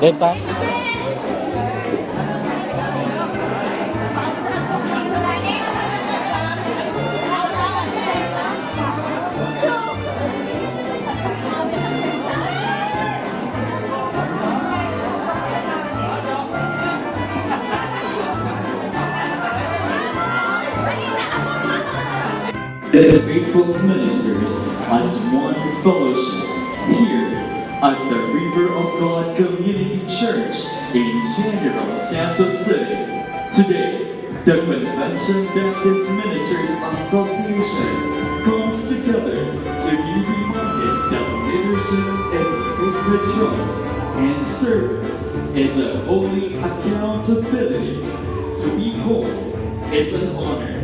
Denta. As faithful ministers, as one fellowship, here at the River of God Community Church in General Santos City. Today, the Convention Baptist Ministers Association comes together to be reminded that leadership is a sacred trust and service is a holy accountability. To be whole is an honor.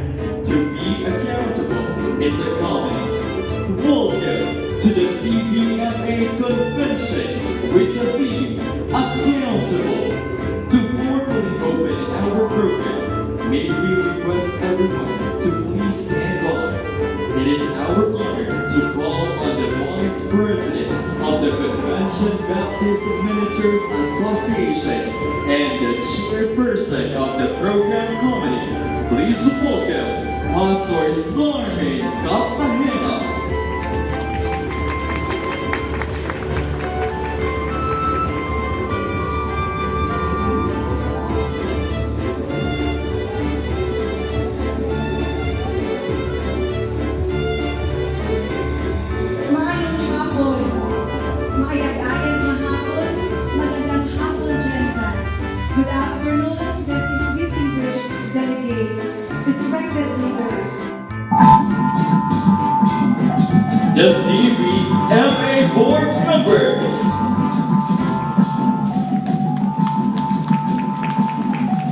To be accountable is a covenant. Welcome to the CBMA Convention with the theme Accountable. To formally open our program, may we request everyone to please stand on. It is our honor to call on the Vice President of the Convention Baptist Ministers Association and the Chairperson of the Program Committee. Please welcome Pastor Zorni Cartagena. Maayong hapon, maayag-ayag na hapon, magandang hapon dyan sa. Good afternoon, distinguished delegates, respected leaders. The CBMA Board Members.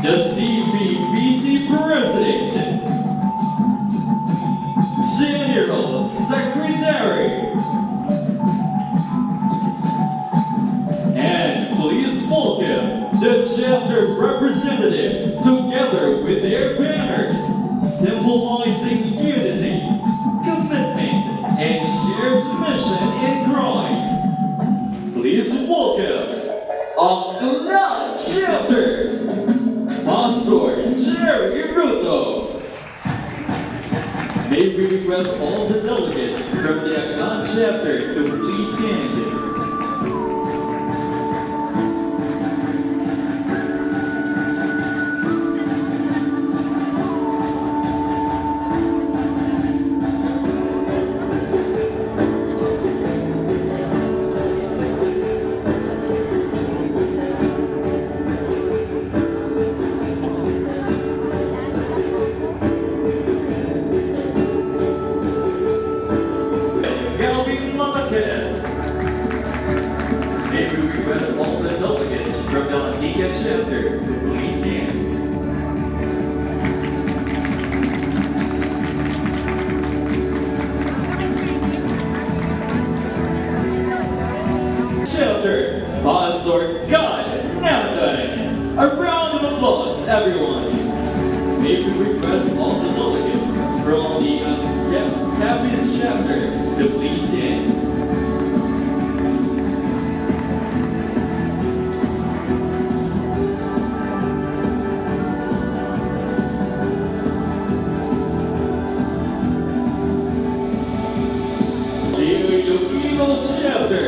The CBBC President. General Secretary. And please welcome the chapter representative together with their banners symbolizing unity, commitment, and shared mission in Christ. Please welcome Aklan Chapter, Pastor Jerry Ruto. May we request all the delegates from the Aklan Chapter to please stand. May we request all the delegates from the Antigua chapter to please stand. Chapter, Pastor God Nathan. A round of applause, everyone. May we request all the delegates from the Capiz chapter to please stand. Chapter,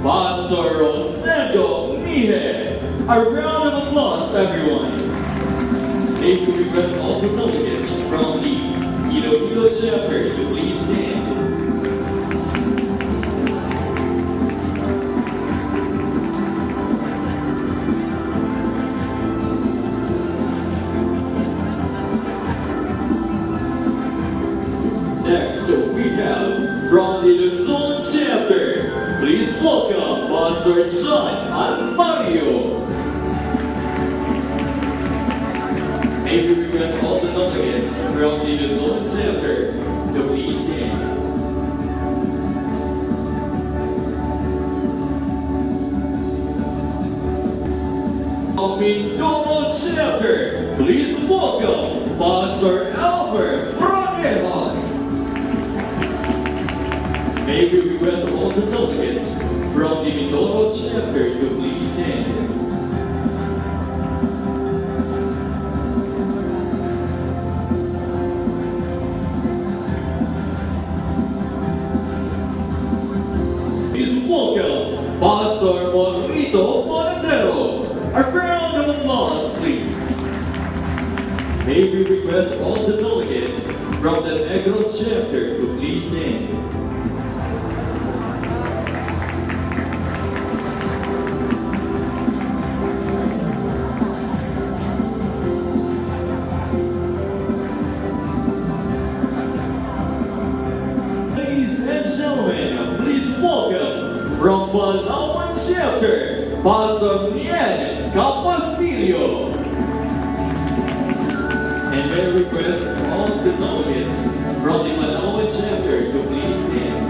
Pastor Rosendo Mije. A round of applause, everyone. May we request all the delegates from the Iloilo chapter to please stand. Next, we have from the Luzon chapter. Please welcome Pastor John Almario. May we request all the delegates from the Luzon chapter to please stand. Mindoro chapter, please welcome Pastor Albert Fraguejas. May we request all the delegates Please welcome Pastor Monrito Monadero. A round of applause, please. May we request all the delegates from the Negros chapter to please stand. Ladies and gentlemen, please welcome from Palawan chapter, Pastor Nian Capasilio. And may I request all the delegates from the Palawan chapter to please stand.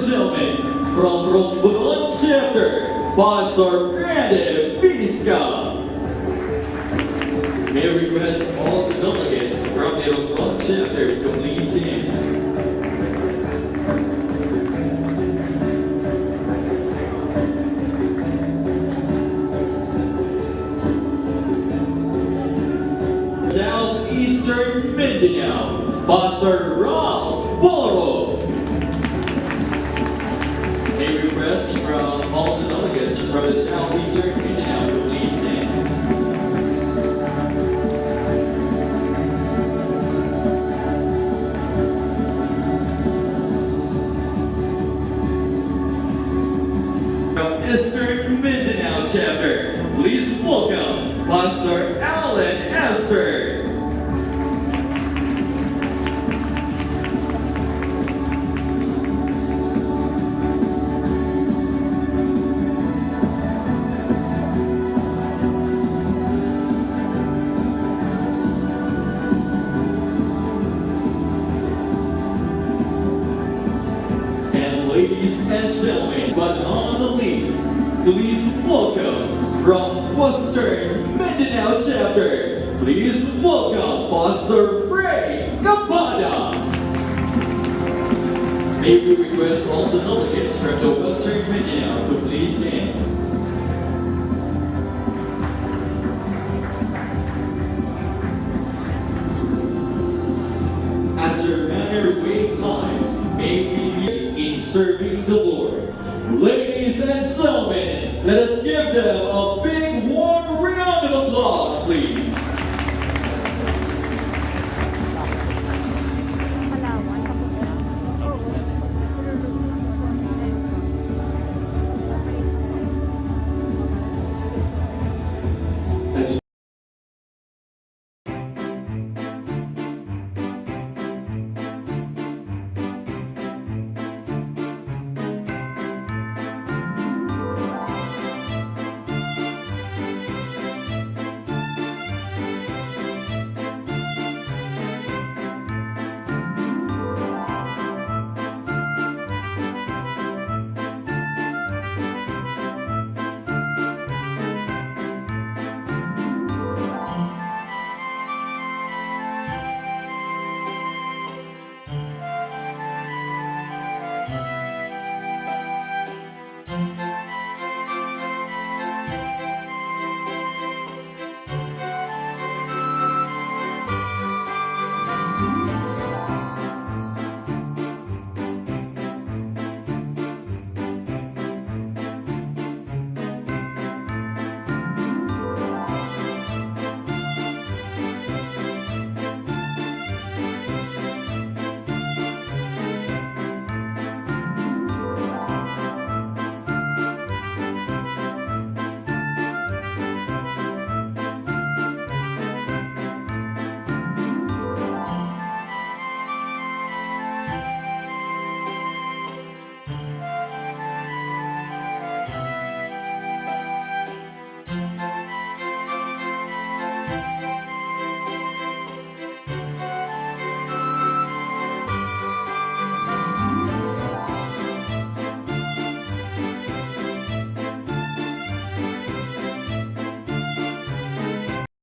Gentlemen, from Romblon chapter, Pastor Brandon Vizca. May I request all the delegates from the Romblon chapter to please stand. Southeastern Mindanao, Pastor Ralph Boro. A request from all the delegates from the Southeastern Mindanao to please stand. From Eastern Mindanao chapter, please welcome Pastor Alan Esther. Ladies and gentlemen, but not the least, please welcome from Western Mindanao chapter, please welcome Pastor Ray Capada. May we request all the delegates from the Western Mindanao to please stand. As your banner wave high, may we in serving the Lord. Ladies and gentlemen, let us give them a big warm round of applause, please.